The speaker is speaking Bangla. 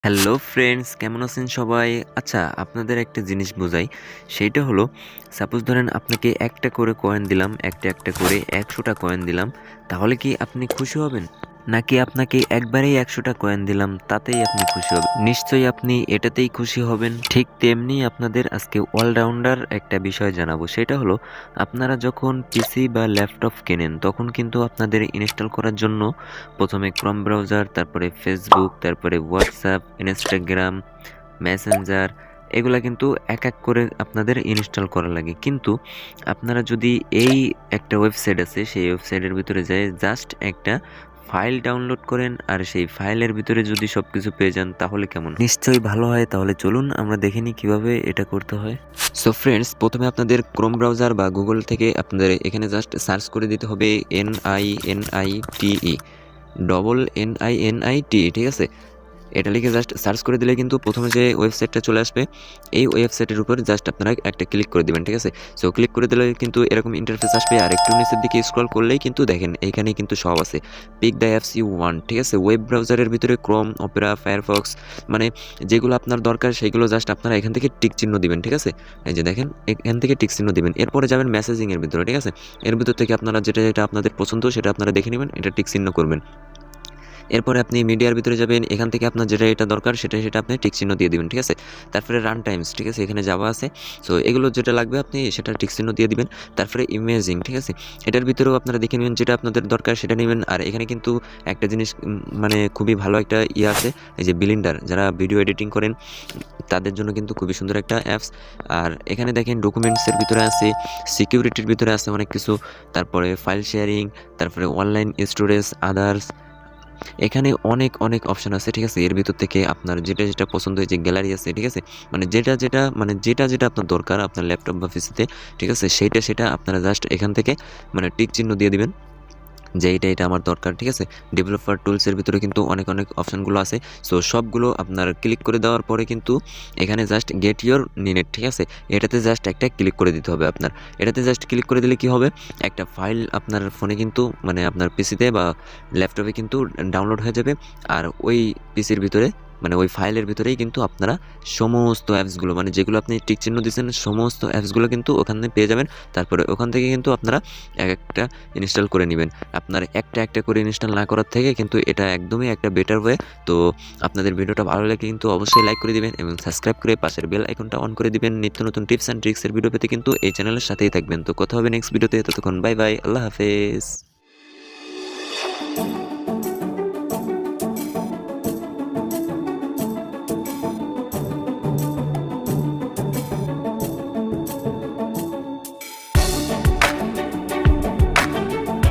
হ্যালো ফ্রেন্ডস, কেমন আছেন সবাই? আচ্ছা, আপনাদের একটা জিনিস বোঝাই। সেইটা হলো, সাপোজ ধরেন আপনাকে একটা করে কয়েন দিলাম, একটা করে ১০০টা কয়েন দিলাম। তাহলে কি আপনি খুশি হবেন? নাকি আপনাকে একবারেই ১০০টা কয়েন দিলাম, তাতেই আপনি খুশি হবেন? নিশ্চয়ই আপনি এটাতেই খুশি হবেন। ঠিক তেমনি আপনাদের আজকে অলরাউন্ডার একটা বিষয় জানাবো। সেটা হলো, আপনারা যখন পিসি বা ল্যাপটপ কেনেন, তখন কিন্তু আপনাদের ইনস্টল করার জন্য প্রথমে ক্রোম ব্রাউজার, তারপরে ফেসবুক, তারপরে হোয়াটসঅ্যাপ, ইনস্টাগ্রাম, মেসেঞ্জার, এগুলা কিন্তু এক এক করে আপনাদের ইনস্টল করা লাগে। কিন্তু আপনারা যদি এই একটা ওয়েবসাইট আছে, সেই ওয়েবসাইটের ভিতরে যেয়ে জাস্ট একটা ফাইল ডাউনলোড করেন আর সেই ফাইলের ভিতরে যদি সবকিছু পেয়ে যান, তাহলে কেমন হয়? নিশ্চয়ই ভালো হয়। তাহলে চলুন আমরা দেখে নিই কিভাবে এটা করতে হয়। সো ফ্রেন্ডস, প্রথমে আপনাদের ক্রোম ব্রাউজার বা গুগল থেকে আপনাদের এখানে জাস্ট সার্চ করে দিতে হবে NINITE, NINITE, ঠিক আছে? এটা লিখে জাস্ট সার্চ করে দিলে কিন্তু প্রথমে যে ওয়েবসাইটটা চলে আসবে, এই ওয়েবসাইটের উপর জাস্ট আপনারা একটা ক্লিক করে দিবেন, ঠিক আছে? সো ক্লিক করে দিলে কিন্তু এরকম ইন্টারফেস আসবে। আর একটু নিচের দিকে স্ক্রল করলেই কিন্তু দেখেন এইখানে কিন্তু সব আছে। Pick the apps you want, ঠিক আছে? ওয়েব ব্রাউজারের ভিতরে ক্রোম, অপেরা, ফায়ারফক্স, মানে যেগুলো আপনার দরকার সেইগুলো জাস্ট আপনারা এখান থেকে টিক চিহ্ন দিবেন, ঠিক আছে? এই যে দেখেন, এখান থেকে টিক চিহ্ন দিবেন। এরপরে যাবেন মেসেজিংয়ের ভিতরে, ঠিক আছে? এর ভিতর থেকে আপনারা যেটা আপনাদের পছন্দ সেটা আপনারা দেখে নেবেন, এটা টিক চিহ্ন করবেন। এরপরে আপনি মিডিয়ার ভিতরে যাবেন, এখান থেকে আপনার যেটা দরকার সেটা আপনি টিক চিহ্ন দিয়ে দিবেন, ঠিক আছে? তারপরে রান টাইমস, ঠিক আছে? এখানে যাওয়া আছে। সো এগুলো যেটা লাগবে আপনি সেটা টিক চিহ্ন দিয়ে দিবেন। তারপরে ইমেজিং, ঠিক আছে? এটার ভিতরেও আপনারা দেখে নেবেন যেটা আপনাদের দরকার সেটা নেবেন। আর এখানে কিন্তু একটা জিনিস মানে খুবই ভালো একটা আছে, এই যে ব্লেন্ডার, যারা ভিডিও এডিটিং করেন তাদের জন্য কিন্তু খুবই সুন্দর একটা অ্যাপস। আর এখানে দেখেন ডকুমেন্টসের ভিতরে আছে, সিকিউরিটির ভিতরে আছে অনেক কিছু, তারপরে ফাইল শেয়ারিং, তারপরে অনলাইন স্টোরেজ, আদার্স, এখানে অনেক অপশন আছে, ঠিক আছে? এর ভিতর থেকে আপনার যেটা পছন্দ হয়েছে, গ্যালারি আছে, ঠিক আছে? মানে যেটা আপনার দরকার আপনার ল্যাপটপ বা পিসিতে, ঠিক আছে? সেটা আপনারা জাস্ট এখান থেকে মানে টিক চিহ্ন দিয়ে দিবেন যে এটা আমার দরকার, ঠিক আছে? ডেভেলপার টুলসের ভিতরে কিন্তু অনেক অপশনগুলো আছে। সো সবগুলো আপনার ক্লিক করে দেওয়ার পরে কিন্তু এখানে জাস্ট গেট ইওর নিনেট, ঠিক আছে? এটাতে জাস্ট একটা ক্লিক করে দিতে হবে আপনার। এটাতে জাস্ট ক্লিক করে দিলে কি হবে, একটা ফাইল আপনার ফোনে কিন্তু মানে আপনার পিসিতে বা ল্যাপটপে কিন্তু ডাউনলোড হয়ে যাবে। আর ওই পিসির ভিতরে মানে ওই ফাইলের ভিতরেই কিন্তু আপনারা সমস্ত অ্যাপসগুলো, মানে যেগুলো আপনি টিক চিহ্ন দিয়েছেন সমস্ত অ্যাপসগুলো কিন্তু ওখানে পেয়ে যাবেন। তারপরে ওখান থেকে কিন্তু আপনারা একটা ইনস্টল করে নেবেন। আপনার একটা করে ইনস্টল না করার থেকে কিন্তু এটা একদমই একটা বেটার ওয়ে। তো আপনাদের ভিডিওটা ভালো লাগলে কিন্তু অবশ্যই লাইক করে দিবেন এবং সাবস্ক্রাইব করে পাশের বেল আইকনটা অন করে দিবেন। নিত্য নতুন টিপস অ্যান্ড ট্রিক্সের ভিডিও পেতে কিন্তু এই চ্যানেলের সাথেই থাকবেন। তো কথা হবে নেক্সট ভিডিওতে, ততক্ষণ বাই বাই, আল্লাহ হাফেজ।